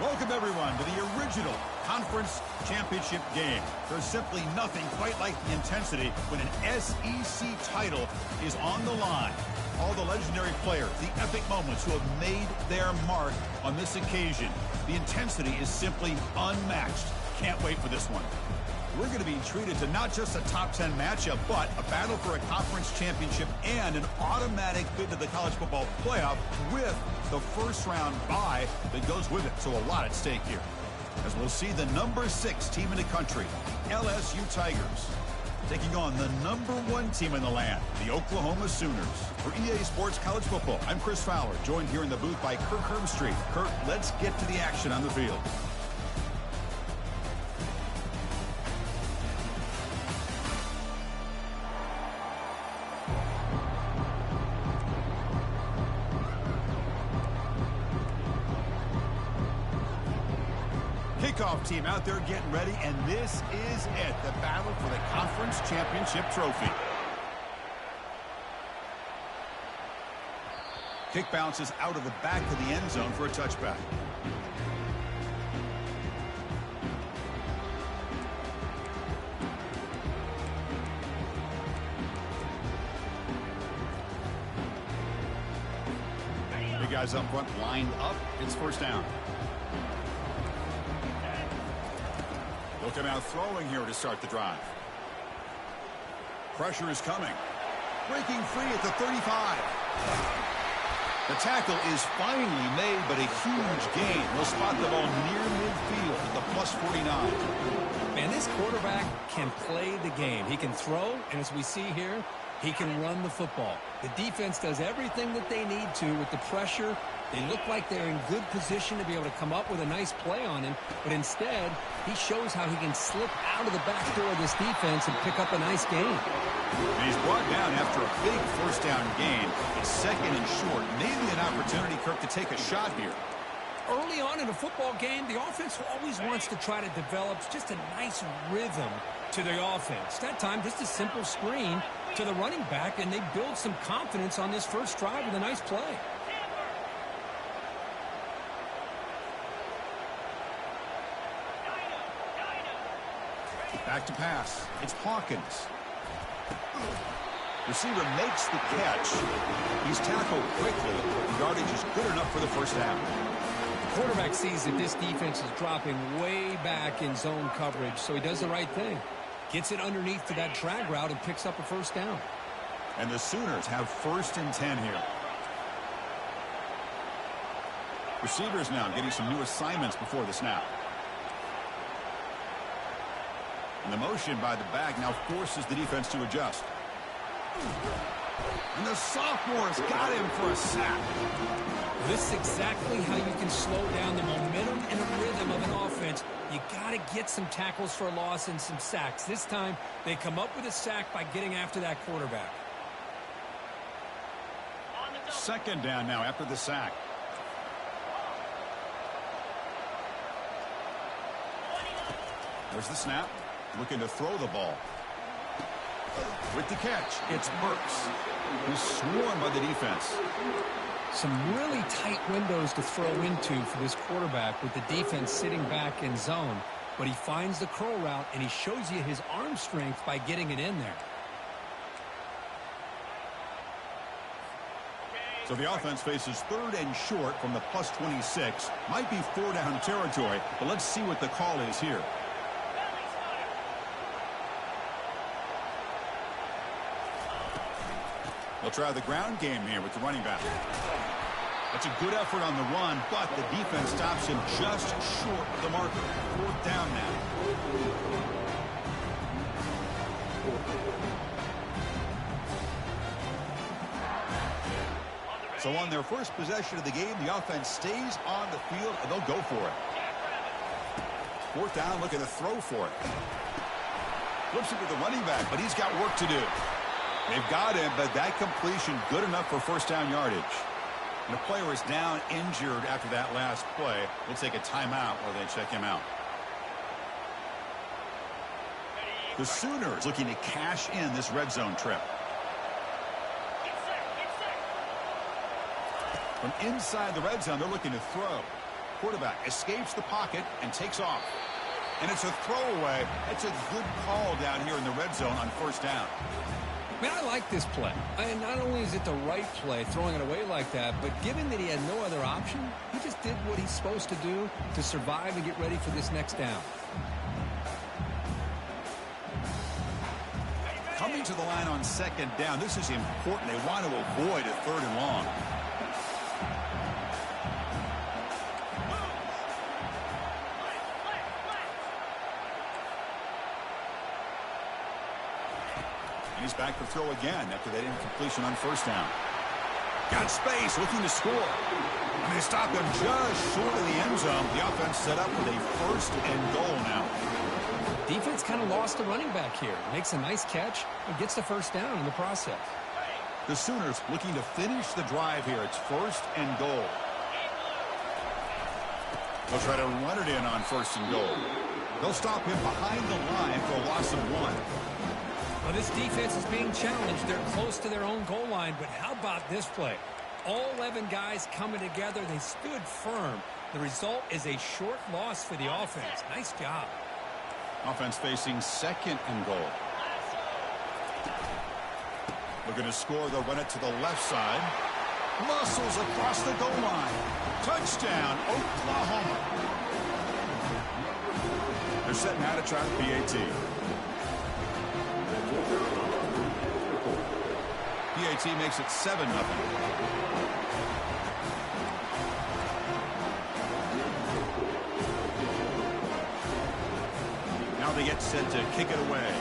Welcome, everyone, to the original conference championship game. There's simply nothing quite like the intensity when an SEC title is on the line. All the legendary players, the epic moments who have made their mark on this occasion. The intensity is simply unmatched. Can't wait for this one. We're going to be treated to not just a top 10 matchup, but a battle for a conference championship and an automatic bid to the college football playoff with the first round bye that goes with it. So a lot at stake here. As we'll see the number 6 team in the country, LSU Tigers, taking on the number 1 team in the land, the Oklahoma Sooners. For EA Sports College Football, I'm Chris Fowler, joined here in the booth by Kirk Hermstreet. Kirk, let's get to the action on the field. Kickoff team out there getting ready, and this is it, the battle for the conference championship trophy. Kick bounces out of the back of the end zone for a touchback. Big guys up front lined up. It's first down. They'll come out throwing here to start the drive. Pressure is coming. Breaking free at the 35. The tackle is finally made, but a huge gain. He'll spot the ball near midfield at the plus 49. Man, this quarterback can play the game. He can throw, and as we see here, he can run the football. The defense does everything that they need to with the pressure. They look like they're in good position to be able to come up with a nice play on him, but instead, he shows how he can slip out of the back door of this defense and pick up a nice gain. And he's brought down after a big first down gain. It's second and short. Maybe an opportunity, Kirk, to take a shot here. Early on in a football game, the offense always wants to try to develop just a nice rhythm to the offense. That time, just a simple screen to the running back, and they build some confidence on this first drive with a nice play. Back to pass. It's Hawkins. Receiver makes the catch. He's tackled quickly. The yardage is good enough for the first down. The quarterback sees that this defense is dropping way back in zone coverage, so he does the right thing. Gets it underneath to that drag route and picks up a first down. And the Sooners have first and 10 here. Receivers now getting some new assignments before the snap. And the motion by the back now forces the defense to adjust. And the sophomore's got him for a sack. This is exactly how you can slow down the momentum and the rhythm of an offense. You got to get some tackles for a loss and some sacks. This time, they come up with a sack by getting after that quarterback. Second down now after the sack. There's the snap. Looking to throw the ball. With the catch, it's Burks. He's swarmed by the defense. Some really tight windows to throw into for this quarterback with the defense sitting back in zone. But he finds the curl route, and he shows you his arm strength by getting it in there. So the offense faces third and short from the plus 26. Might be 4-down territory, but let's see what the call is here. They'll try the ground game here with the running back. That's a good effort on the run, but the defense stops him just short of the marker. Fourth down now. So on their first possession of the game, the offense stays on the field, and they'll go for it. Fourth down, looking to throw for it. Flips it to the running back, but he's got work to do. They've got him, but that completion good enough for first down yardage. And the player is down injured after that last play. We'll take a timeout while they check him out. The Sooners looking to cash in this red zone trip. From inside the red zone, they're looking to throw. quarterback escapes the pocket and takes off. And it's a throwaway. That's a good call down here in the red zone on first down. Man, I like this play. And not only is it the right play, throwing it away like that, but given that he had no other option, he just did what he's supposed to do to survive and get ready for this next down. Coming to the line on second down, this is important. They want to avoid a third and long. And he's back to throw again after that incompletion on first down. Got space, looking to score. And they stop him just short of the end zone. The offense set up with a first and goal now. Defense kind of lost a running back here. Makes a nice catch and gets the first down in the process. The Sooners looking to finish the drive here. It's first and goal. They'll try to run it in on first and goal. They'll stop him behind the line for a loss of 1. Well, this defense is being challenged. They're close to their own goal line, but how about this play? All 11 guys coming together. They stood firm. The result is a short loss for the offense. Nice job. Offense facing second and goal. Looking to score. They'll run it to the left side. Muscles across the goal line. Touchdown, Oklahoma. They're setting out to try the PAT. PAT makes it 7-0. Now they get set to kick it away.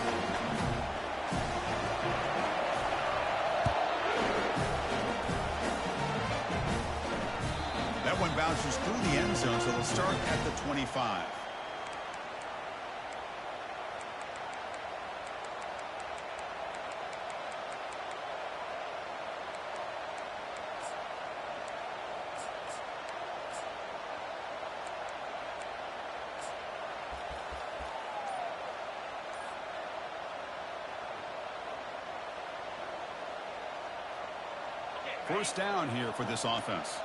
That one bounces through the end zone, so they'll start at the 25. First down here for this offense.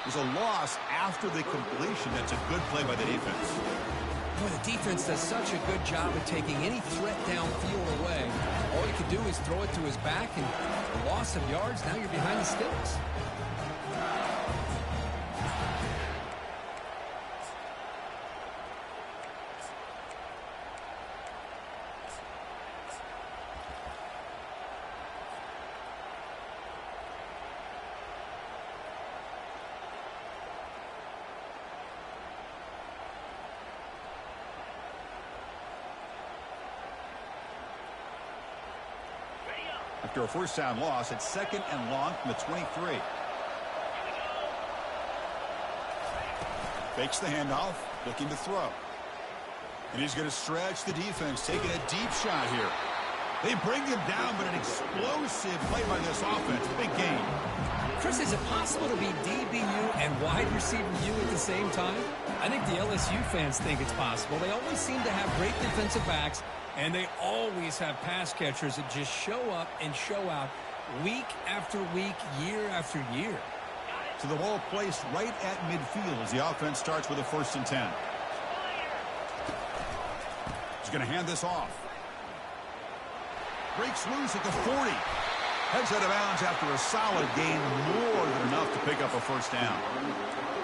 There's a loss after the completion. That's a good play by the defense. Boy, the defense does such a good job of taking any threat downfield away. All you can do is throw it to his back, and the loss of yards, now you're behind the sticks. After a first down loss, it's second and long from the 23. Fakes the handoff, looking to throw. And he's going to stretch the defense, taking a deep shot here. They bring him down, but an explosive play by this offense. Big game. Chris, is it possible to be DBU and wide receiver U at the same time? I think the LSU fans think it's possible. They always seem to have great defensive backs, and they always have pass catchers that just show up and show out week after week, year after year. So the ball placed right at midfield as the offense starts with a first and 10. He's going to hand this off. Breaks loose at the 40. Heads out of bounds after a solid gain, more than enough to pick up a first down.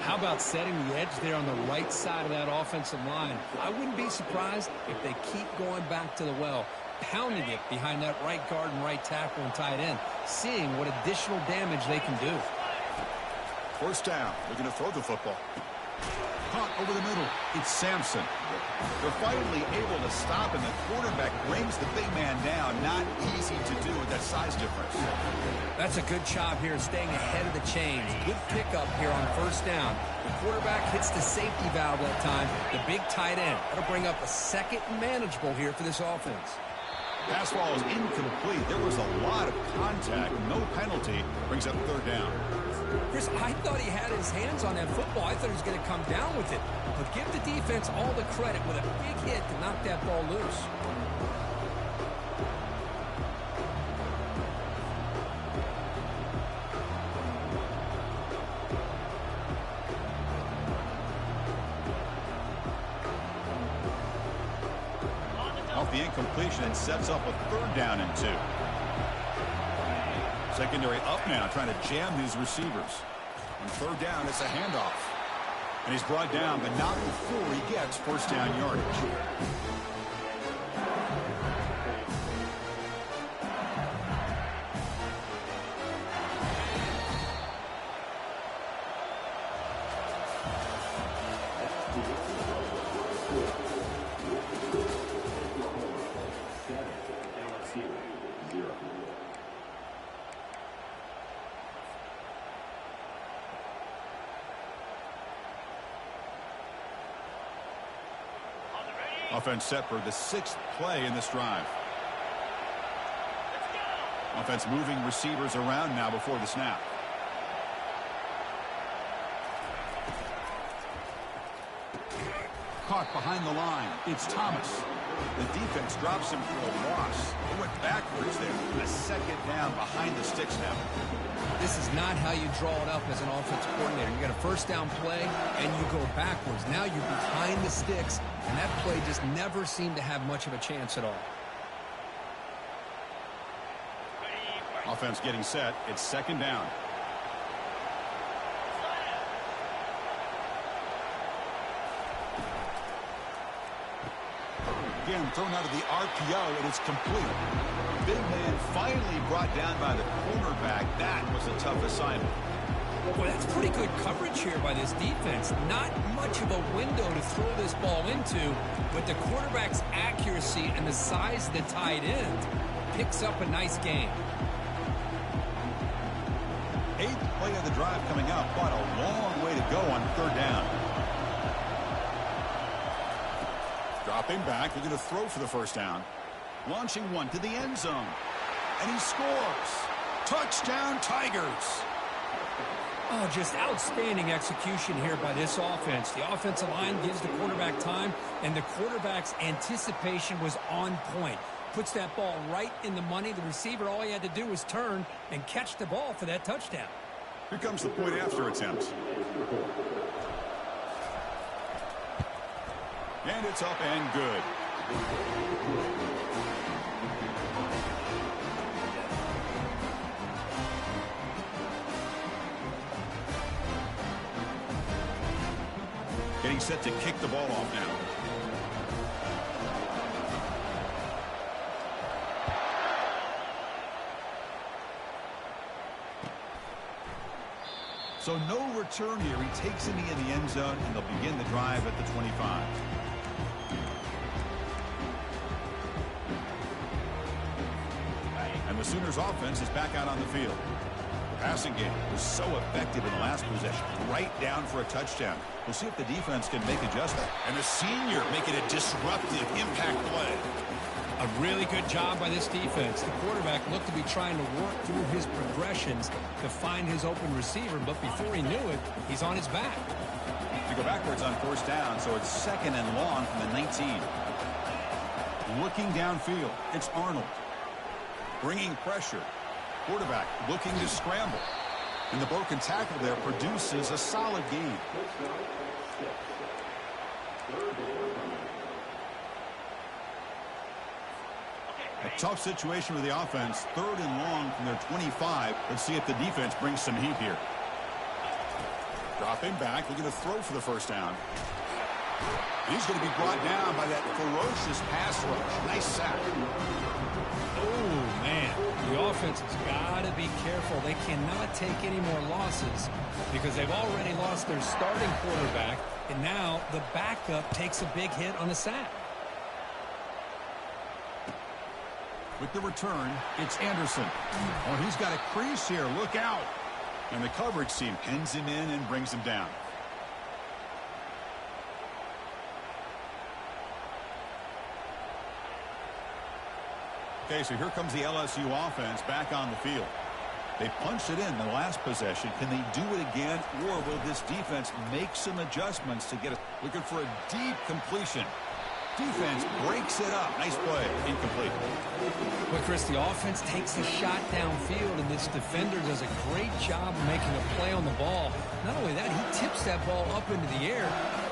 How about setting the edge there on the right side of that offensive line? I wouldn't be surprised if they keep going back to the well, pounding it behind that right guard and right tackle and tight end, seeing what additional damage they can do. First down. They're going to throw the football. Caught over the middle. It's Sampson. They're finally able to stop, and the quarterback brings the big man down. Not easy to do with that size difference. That's a good job here, staying ahead of the chains. Good pickup here on first down. The quarterback hits the safety valve that time. The big tight end. That'll bring up a second and manageable here for this offense. Pass ball is incomplete. There was a lot of contact. No penalty. Brings up third down. Chris, I thought he had his hands on that football. I thought he was going to come down with it. But give the defense all the credit with a big hit to knock that ball loose. formation and sets up a 3rd down and 2. Secondary up now, trying to jam these receivers. On 3rd down, it's a handoff. And he's brought down, but not before he gets 1st down yardage. Offense set for the 6th play in this drive. Offense moving receivers around now before the snap. Caught behind the line. It's Thomas. The defense drops him for a loss. They went backwards there. A 2nd down behind the sticks now. This is not how you draw it up as an offensive coordinator. You got a 1st down play, and you go backwards. Now you're behind the sticks, and that play just never seemed to have much of a chance at all. Offense getting set. It's 2nd down. Again, thrown out of the RPO, and it's complete. Big man finally brought down by the cornerback. That was a tough assignment. Boy, that's pretty good coverage here by this defense. Not much of a window to throw this ball into, but the quarterback's accuracy and the size of the tight end picks up a nice game. 8th play of the drive coming up, but a long way to go on 3rd down. Dropping back, they're going to throw for the 1st down. Launching one to the end zone. And he scores. Touchdown, Tigers. Oh, just outstanding execution here by this offense. The offensive line gives the quarterback time, and the quarterback's anticipation was on point. Puts that ball right in the money. The receiver, all he had to do was turn and catch the ball for that touchdown. Here comes the point after attempt. And it's up and good. Getting set to kick the ball off now. So no return here. He takes it in the end zone, and they'll begin the drive at the 25. And the Sooners offense is back out on the field. The passing game was so effective in the last possession. Right down for a touchdown. We'll see if the defense can make adjustment. And the senior making a disruptive impact play. A really good job by this defense. The quarterback looked to be trying to work through his progressions to find his open receiver, but before he knew it, he's on his back. To go backwards on 1st down, so it's 2nd and long from the 19. Looking downfield, it's Arnold. Bringing pressure. Quarterback looking to scramble. And the broken tackle there produces a solid gain. A tough situation with the offense. 3rd and long from their 25. Let's see if the defense brings some heat here. Dropping back. Looking to throw for the 1st down. He's going to be brought down by that ferocious pass rush. Nice sack. Oh, man. The offense has got to be careful. They cannot take any more losses because they've already lost their starting quarterback, and now the backup takes a big hit on the sack. With the return, it's Anderson. Oh, he's got a crease here. Look out. And the coverage team pins him in and brings him down. Okay, so here comes the LSU offense back on the field. They punched it in the last possession. Can they do it again, or will this defense make some adjustments to get it? Looking for a deep completion. Defense breaks it up. Nice play. Incomplete. But, Chris, the offense takes the shot downfield, and this defender does a great job of making a play on the ball. Not only that, he tips that ball up into the air.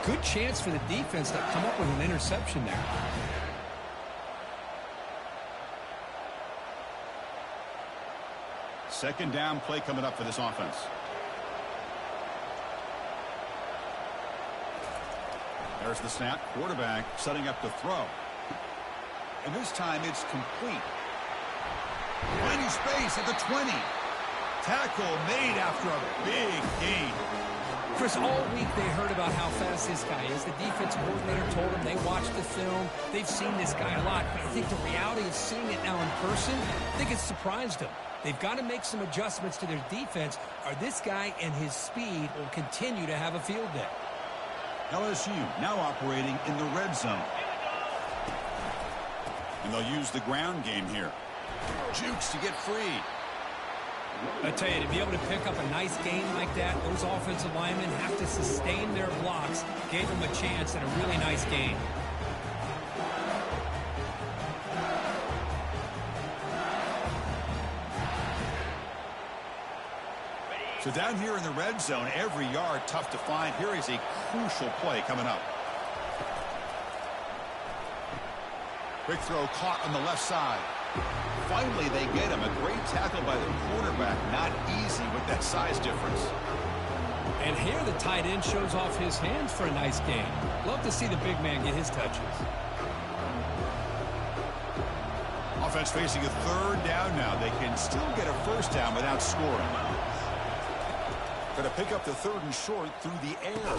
Good chance for the defense to come up with an interception there. Second down play coming up for this offense. There's the snap. Quarterback setting up to throw. And this time it's complete. Finding space at the 20. Tackle made after a big gain. Chris, all week they heard about how fast this guy is. The defensive coordinator told them they watched the film. They've seen this guy a lot. But I think the reality of seeing it now in person, I think it's surprised them. They've got to make some adjustments to their defense, or this guy and his speed will continue to have a field day. LSU now operating in the red zone. And they'll use the ground game here. Jukes to get free. I tell you, to be able to pick up a nice gain like that, those offensive linemen have to sustain their blocks. Gave them a chance and a really nice gain. So down here in the red zone, every yard tough to find. Here is a crucial play coming up. Quick throw caught on the left side. Finally, they get him. A great tackle by the quarterback. Not easy with that size difference. And here the tight end shows off his hands for a nice gain. Love to see the big man get his touches. Offense facing a third down now. They can still get a first down without scoring. Going to pick up the third and short through the air.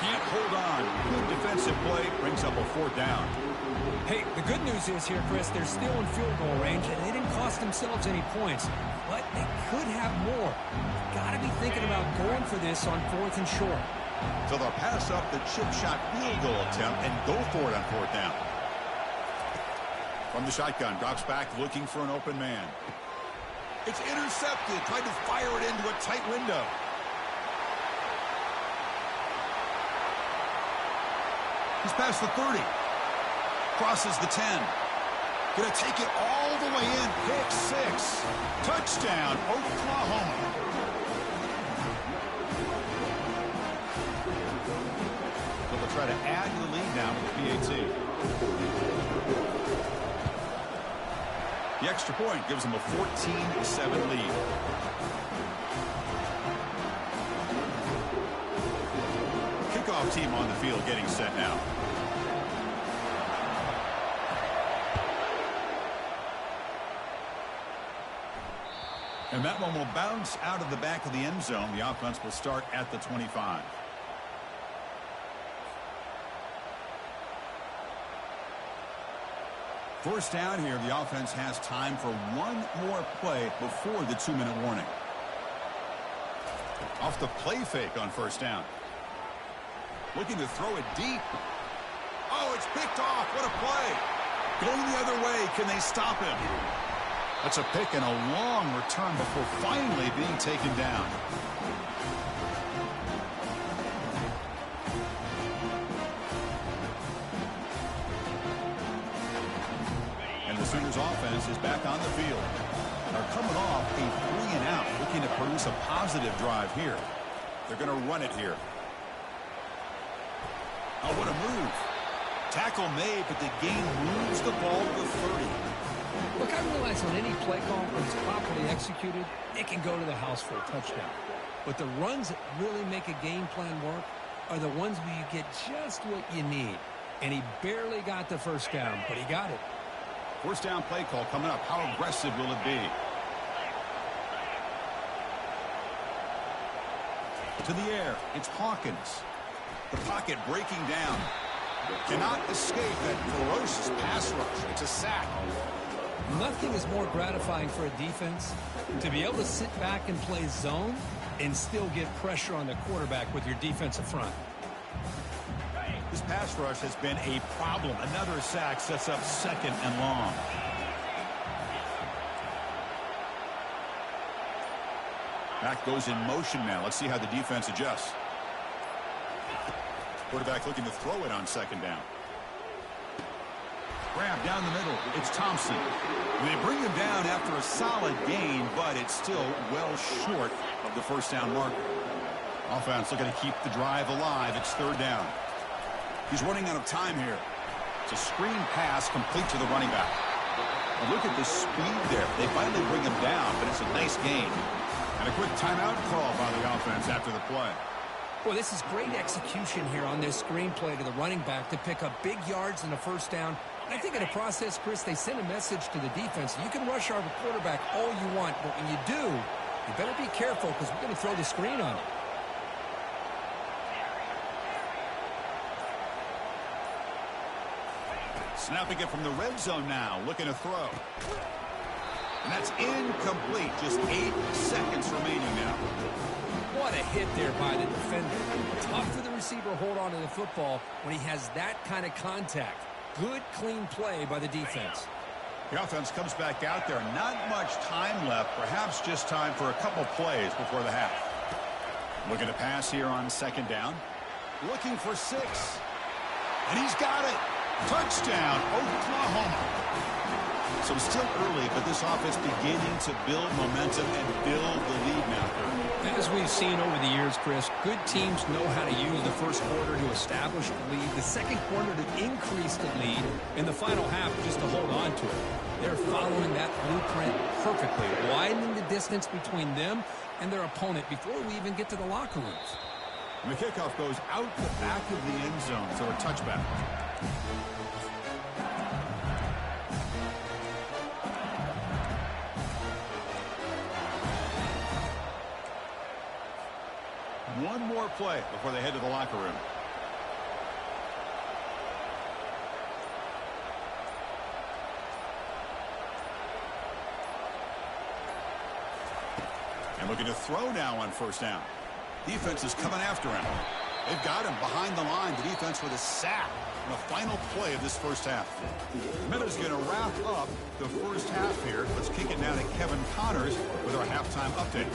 Can't hold on. Good defensive play brings up a fourth down. Hey, the good news is here, Chris, they're still in field goal range, and they didn't cost themselves any points. But they could have more. Got to be thinking about going for this on fourth and short. So they'll pass up the chip shot field goal attempt and go for it on fourth down. From the shotgun, drops back looking for an open man. It's intercepted. Tried to fire it into a tight window. He's past the 30. Crosses the 10. Gonna take it all the way in. Pick 6. Touchdown, Oklahoma. So they'll try to add to the lead now with the PAT. The extra point gives them a 14-7 lead. Kickoff team on the field getting set now. And that one will bounce out of the back of the end zone. The offense will start at the 25. First down here, the offense has time for one more play before the 2-minute warning. Off the play fake on first down. Looking to throw it deep. Oh, it's picked off. What a play. Going the other way. Can they stop him? That's a pick and a long return before finally being taken down. And the Sooners offense is back on the field. They're coming off a 3-and-out, looking to produce a positive drive here. They're going to run it here. Oh, what a move. Tackle made, but the game moves the ball to the 30. Look, I realize on any play call, when it's properly executed, it can go to the house for a touchdown. But the runs that really make a game plan work are the ones where you get just what you need. And he barely got the first down, but he got it. First down play call coming up. How aggressive will it be? To the air. It's Hawkins. The pocket breaking down. Cannot escape that ferocious pass rush. It's a sack. Nothing is more gratifying for a defense to be able to sit back and play zone and still get pressure on the quarterback with your defensive front. This pass rush has been a problem. Another sack sets up second and long. Back goes in motion now. Let's see how the defense adjusts. Quarterback looking to throw it on second down. Grab down the middle. It's Thompson. They bring him down after a solid gain, but it's still well short of the first down marker. Offense looking to keep the drive alive. It's third down. He's running out of time here. It's a screen pass complete to the running back. And look at the speed there. They finally bring him down, but it's a nice gain. And a quick timeout call by the offense after the play. Boy, this is great execution here on this screenplay to the running back to pick up big yards and a first down. And I think in the process, Chris, they send a message to the defense. You can rush our quarterback all you want, but when you do, you better be careful because we're going to throw the screen on him. Snapping it from the red zone now, looking to throw. And that's incomplete. Just 8 seconds remaining now. What a hit there by the defender. Tough for the receiver to hold on to the football when he has that kind of contact. Good, clean play by the defense. The offense comes back out there. Not much time left. Perhaps just time for a couple plays before the half. Looking to pass here on second down. Looking for 6. And he's got it. Touchdown, Oklahoma. So it's still early, but this offense beginning to build momentum and build the lead now. As we've seen over the years, Chris, good teams know how to use the first quarter to establish the lead, the second quarter to increase the lead, and the final half just to hold on to it. They're following that blueprint perfectly, widening the distance between them and their opponent before we even get to the locker rooms. And the kickoff goes out the back of the end zone, so a touchback. One more play before they head to the locker room. And looking to throw now on first down. Defense is coming after him. They've got him behind the line. The defense with a sack on the final play of this first half. Meta's going to wrap up the first half here. Let's kick it now to Kevin Connors with our halftime update.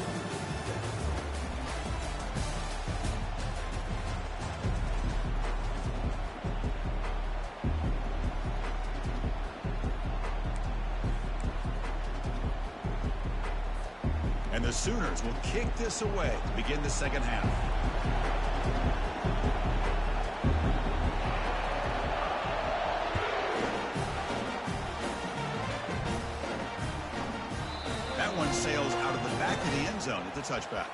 And the Sooners will kick this away to begin the second half. That one sails out of the back of the end zone at the touchback.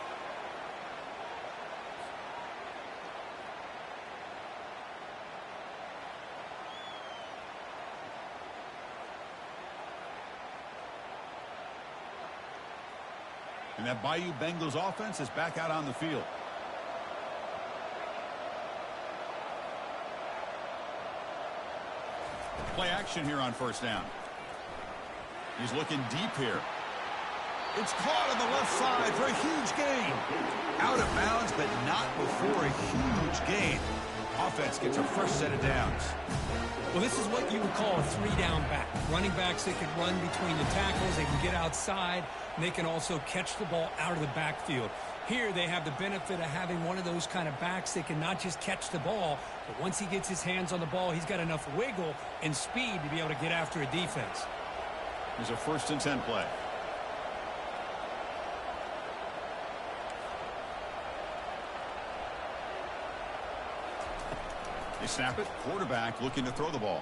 And that Bayou Bengals offense is back out on the field. Play action here on first down. He's looking deep here. It's caught on the left side for a huge gain. Out of bounds, but not before a huge gain. Offense gets a fresh set of downs. Well, this is what you would call a three-down back. Running backs that can run between the tackles, they can get outside, and they can also catch the ball out of the backfield. Here, they have the benefit of having one of those kind of backs that can not just catch the ball, but once he gets his hands on the ball, he's got enough wiggle and speed to be able to get after a defense. Here's a 1st and 10 play. They snap it. Quarterback looking to throw the ball.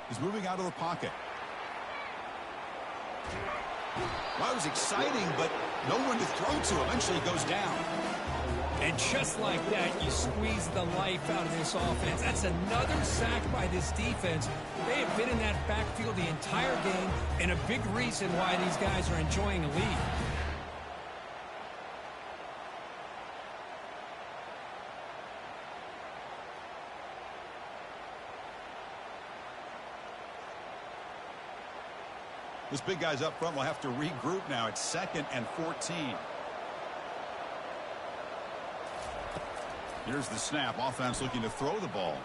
He's moving out of the pocket. Well, it was exciting, but no one to throw to. Eventually goes down. And just like that, you squeeze the life out of this offense. That's another sack by this defense. They have been in that backfield the entire game, and a big reason why these guys are enjoying a lead. This big guy's up front will have to regroup now. It's 2nd and 14. Here's the snap. Offense looking to throw the ball.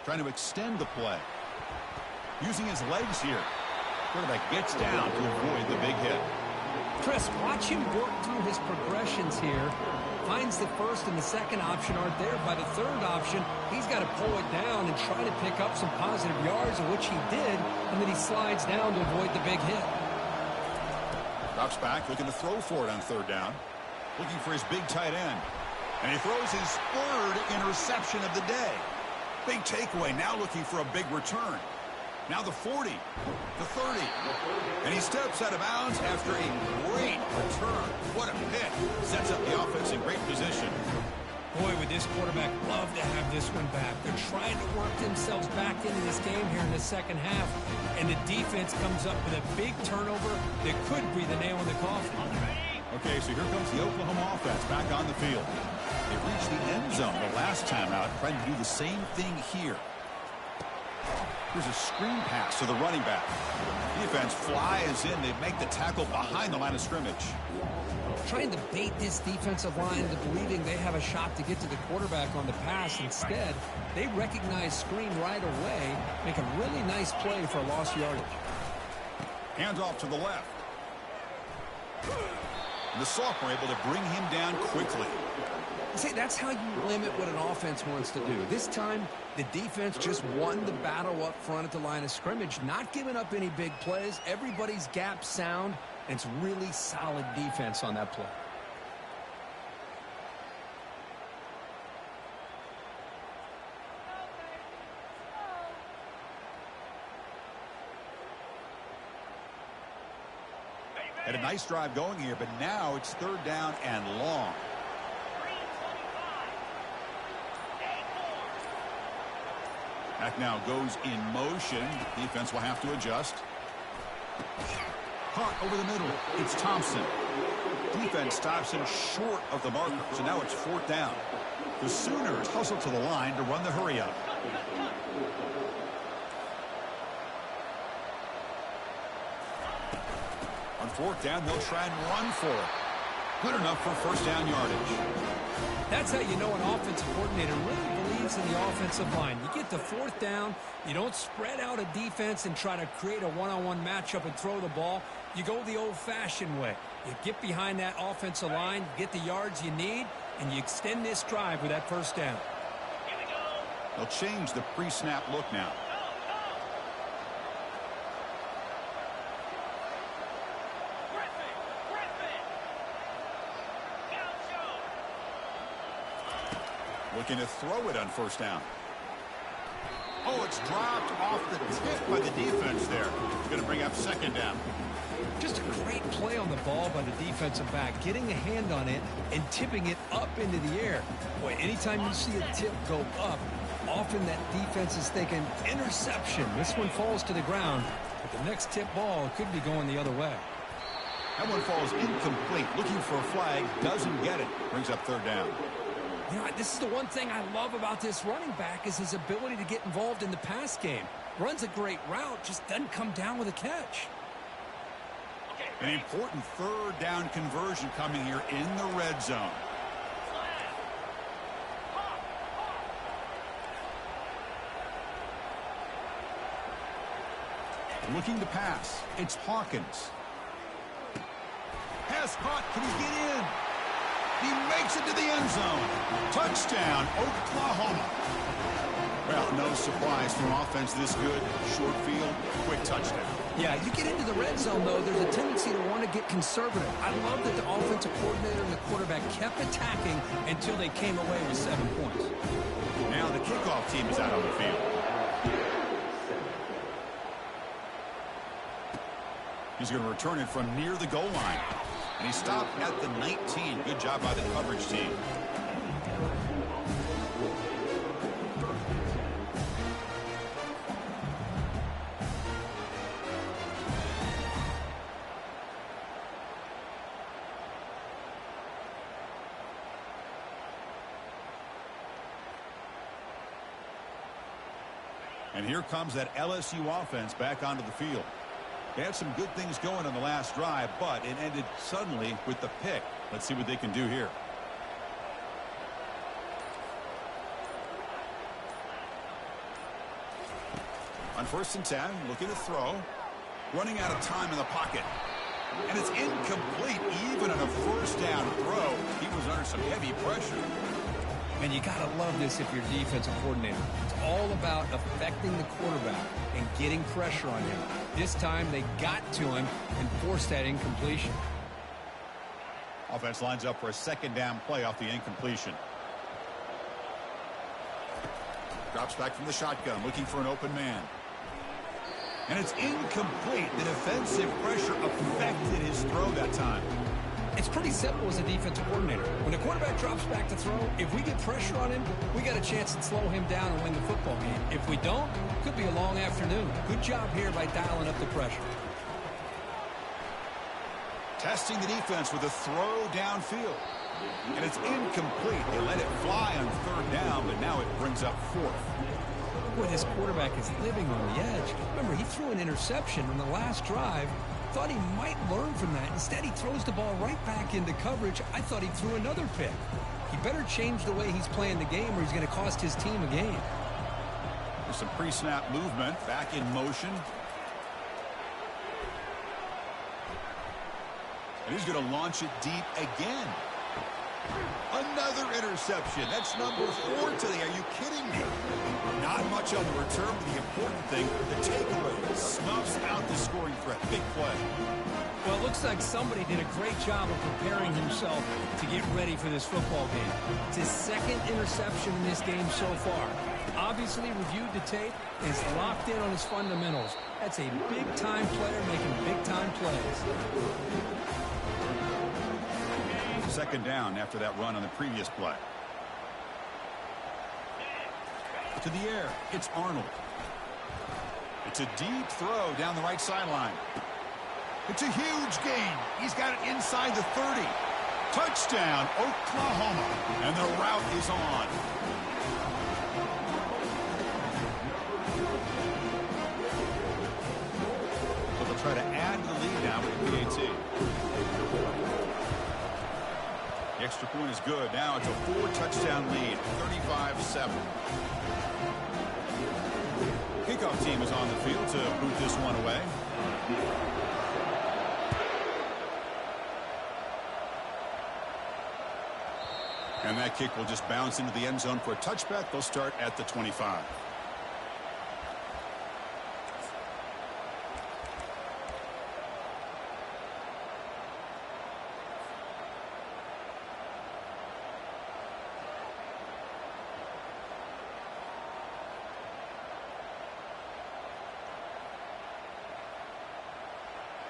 Trying to extend the play. Using his legs here. Quarterback gets down to avoid the big hit. Chris, watch him work through his progressions here. Finds the first and the second option aren't there. By the third option, he's got to pull it down and try to pick up some positive yards, of which he did, and then he slides down to avoid the big hit. Drops back, looking to throw for it on 3rd down. Looking for his big tight end. And he throws his 3rd interception of the day. Big takeaway, now looking for a big return. Now the 40, the 30, and he steps out of bounds after a great return. What a pick. Sets up the offense in great position. Boy, would this quarterback love to have this one back. They're trying to work themselves back into this game here in the second half, and the defense comes up with a big turnover that could be the nail in the coffin. Okay, so here comes the Oklahoma offense back on the field. They reached the end zone the last time out, trying to do the same thing here. Here's a screen pass to the running back. Defense flies in. They make the tackle behind the line of scrimmage. Trying to bait this defensive line into believing they have a shot to get to the quarterback on the pass. Instead, they recognize screen right away, make a really nice play for a lost yardage. Hands off to the left. And the sophomore able to bring him down quickly. See, that's how you limit what an offense wants to do. This time, the defense just won the battle up front at the line of scrimmage, not giving up any big plays. Everybody's gap sound, and it's really solid defense on that play. Had a nice drive going here, but now it's third down and long. Back now goes in motion. Defense will have to adjust. Caught over the middle. It's Thompson. Defense stops him short of the marker, so now it's fourth down. The Sooners hustle to the line to run the hurry up. On fourth down, they'll try and run for it. Good enough for first down yardage. That's how you know an offensive coordinator really believes in the offensive line. You get to fourth down, you don't spread out a defense and try to create a one-on-one matchup and throw the ball. You go the old-fashioned way. You get behind that offensive line, you get the yards you need, and you extend this drive with that first down. They'll change the pre-snap look now. Looking to throw it on first down. Oh, it's dropped off the tip by the defense there. Going to bring up second down. Just a great play on the ball by the defensive back, getting a hand on it and tipping it up into the air. Boy, anytime you see a tip go up, often that defense is thinking interception. This one falls to the ground, but the next tip ball could be going the other way. That one falls incomplete. Looking for a flag, doesn't get it. Brings up third down. You know, this is the one thing I love about this running back is his ability to get involved in the pass game. Runs a great route, just doesn't come down with a catch. An important third down conversion coming here in the red zone. Looking to pass. It's Hawkins. Pass caught. Can he get in? He makes it to the end zone. Touchdown, Oklahoma. Well, no surprise from offense this good. Short field, quick touchdown. Yeah, you get into the red zone, though, there's a tendency to want to get conservative. I love that the offensive coordinator and the quarterback kept attacking until they came away with 7 points. Now the kickoff team is out on the field. He's going to return it from near the goal line. And he stopped at the 19. Good job by the coverage team. And here comes that LSU offense back onto the field. They had some good things going on the last drive, but it ended suddenly with the pick. Let's see what they can do here. On 1st and 10, looking to throw. Running out of time in the pocket. And it's incomplete even on a first down throw. He was under some heavy pressure. And you got to love this if you're defensive coordinator. It's all about affecting the quarterback and getting pressure on him. This time they got to him and forced that incompletion. Offense lines up for a second down play off the incompletion. Drops back from the shotgun, looking for an open man. And it's incomplete. The defensive pressure affected his throw that time. It's pretty simple as a defensive coordinator. When the quarterback drops back to throw, if we get pressure on him, we got a chance to slow him down and win the football game. If we don't, it could be a long afternoon. Good job here by dialing up the pressure. Testing the defense with a throw downfield. And it's incomplete. They let it fly on third down, but now it brings up fourth. Boy, this quarterback is living on the edge. Remember, he threw an interception on the last drive. Thought he might learn from that. Instead, he throws the ball right back into coverage. I thought he threw another pick. He better change the way he's playing the game or he's going to cost his team a game. There's some pre-snap movement. Back in motion. And he's going to launch it deep again. Another interception. That's number 4 today. Are you kidding me? Not much on the return, but the important thing, the takeaway, snuffs out the scoring threat. Big play. Well, it looks like somebody did a great job of preparing himself to get ready for this football game. It's his second interception in this game so far. Obviously reviewed the tape and is locked in on his fundamentals. That's a big-time player making big-time plays. Second down after that run on the previous play. To the air, it's Arnold. It's a deep throw down the right sideline. It's a huge gain. He's got it inside the 30. Touchdown, Oklahoma. And the route is on. So they'll try to add the lead now with the PAT. The extra point is good. Now it's a 4-touchdown lead, 35-7. Kickoff team is on the field to boot this one away. And that kick will just bounce into the end zone for a touchback. They'll start at the 25.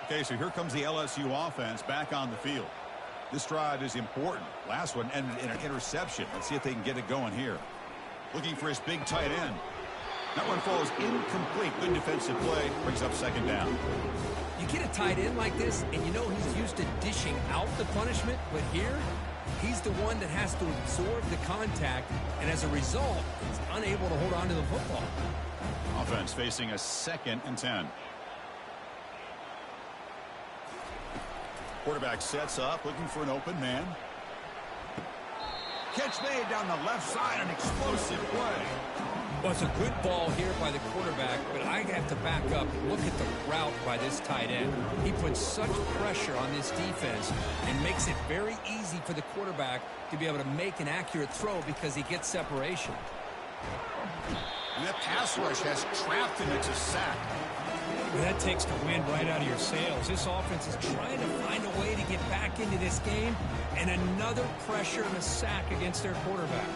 Okay, so here comes the LSU offense back on the field. This drive is important. Last one ended in an interception. Let's see if they can get it going here. Looking for his big tight end. That one falls incomplete. Good defensive play. Brings up second down. You get a tight end like this, and you know he's used to dishing out the punishment, but here, he's the one that has to absorb the contact, and as a result, he's unable to hold on to the football. Offense facing a 2nd and 10. Quarterback sets up, looking for an open man. Catch made down the left side, an explosive play. Well, it's a good ball here by the quarterback, but I have to back up. Look at the route by this tight end. He puts such pressure on this defense and makes it very easy for the quarterback to be able to make an accurate throw because he gets separation. And that pass rush has trapped him into sack. Well, that takes the wind right out of your sails. This offense is trying to find a way to get back into this game, and another pressure and a sack against their quarterback.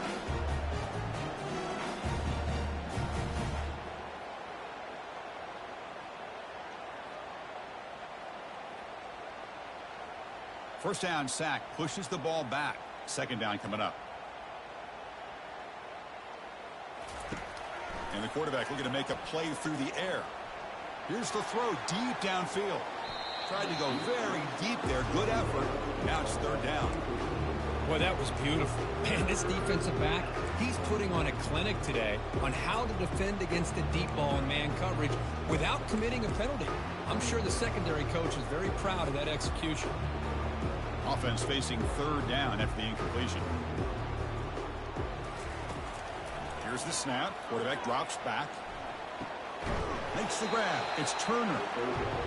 First down sack pushes the ball back. Second down coming up. And the quarterback looking to make a play through the air. Here's the throw deep downfield. Tried to go very deep there. Good effort. Now it's third down. Well, that was beautiful. Man, this defensive back, he's putting on a clinic today on how to defend against the deep ball and man coverage without committing a penalty. I'm sure the secondary coach is very proud of that execution. Offense facing third down after the incompletion. Here's the snap. Quarterback drops back. Makes the grab. It's Turner.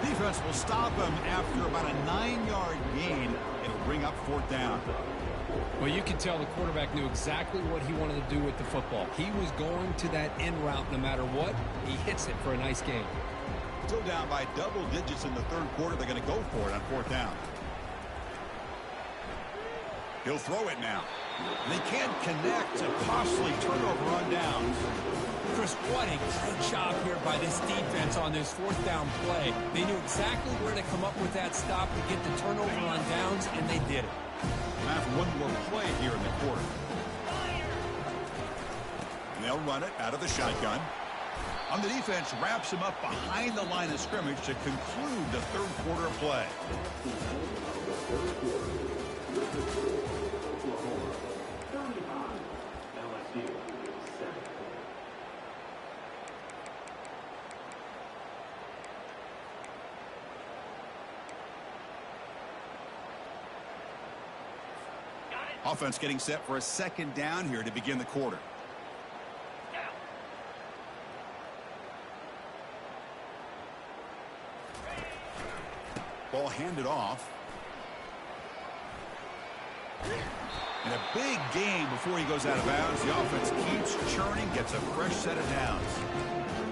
Defense will stop him after about a 9-yard gain. It'll bring up fourth down. Well, you can tell the quarterback knew exactly what he wanted to do with the football. He was going to that in route no matter what. He hits it for a nice gain. Still down by double digits in the third quarter. They're going to go for it on fourth down. He'll throw it now. They can't connect. A costly turnover on downs. Chris, what a great job here by this defense on this fourth down play. They knew exactly where to come up with that stop to get the turnover on downs, and they did it. Have one more play here in the quarter. And they'll run it out of the shotgun. On the defense, wraps him up behind the line of scrimmage to conclude the third quarter play. Offense getting set for a second down here to begin the quarter. Ball handed off. And a big gain before he goes out of bounds. The offense keeps churning, gets a fresh set of downs.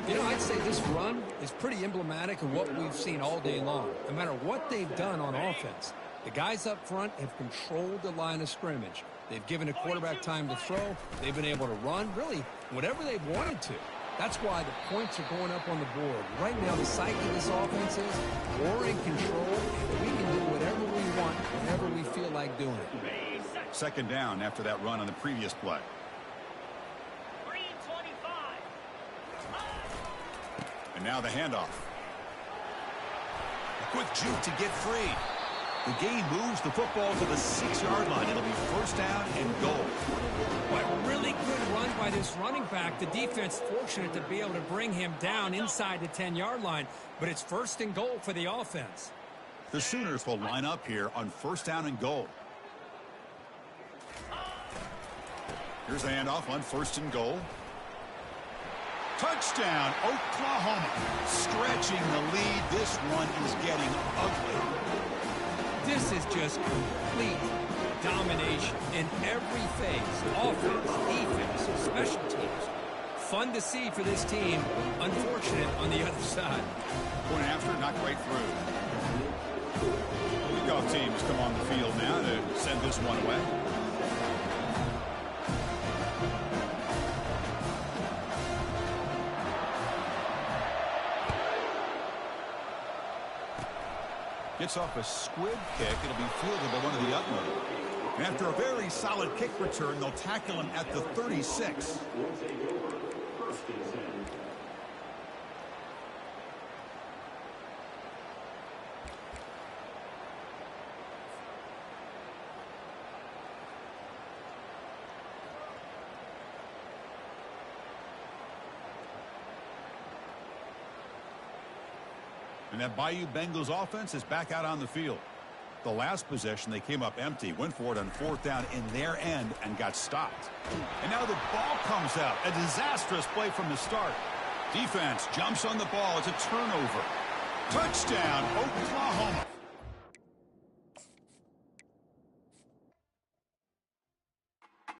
You know, I'd say this run is pretty emblematic of what we've seen all day long. No matter what they've done on offense, the guys up front have controlled the line of scrimmage. They've given a quarterback time to throw. They've been able to run, really, whatever they've wanted to. That's why the points are going up on the board. Right now, the psyche of this offense is we're in control, and we can do whatever we want, whenever we feel like doing it. Second down after that run on the previous play. And now the handoff. A quick juke to get free. The gain moves the football to the 6-yard line. It'll be first down and goal. What a really good run by this running back. The defense fortunate to be able to bring him down inside the 10-yard line, but it's first and goal for the offense. The Sooners will line up here on first down and goal. Here's the handoff on first and goal. Touchdown, Oklahoma. Stretching the lead. This one is getting ugly. This is just complete domination in every phase. Offense, defense, special teams. Fun to see for this team. Unfortunate on the other side. Point after, not quite through. The golf team has come on the field now to send this one away. Gets off a squib kick. It'll be fielded by one of the utmost. And after a very solid kick return, they'll tackle him at the 36. And that Bayou Bengals offense is back out on the field. The last possession, they came up empty, went for it on fourth down in their end and got stopped. And now the ball comes out. A disastrous play from the start. Defense jumps on the ball. It's a turnover. Touchdown, Oklahoma.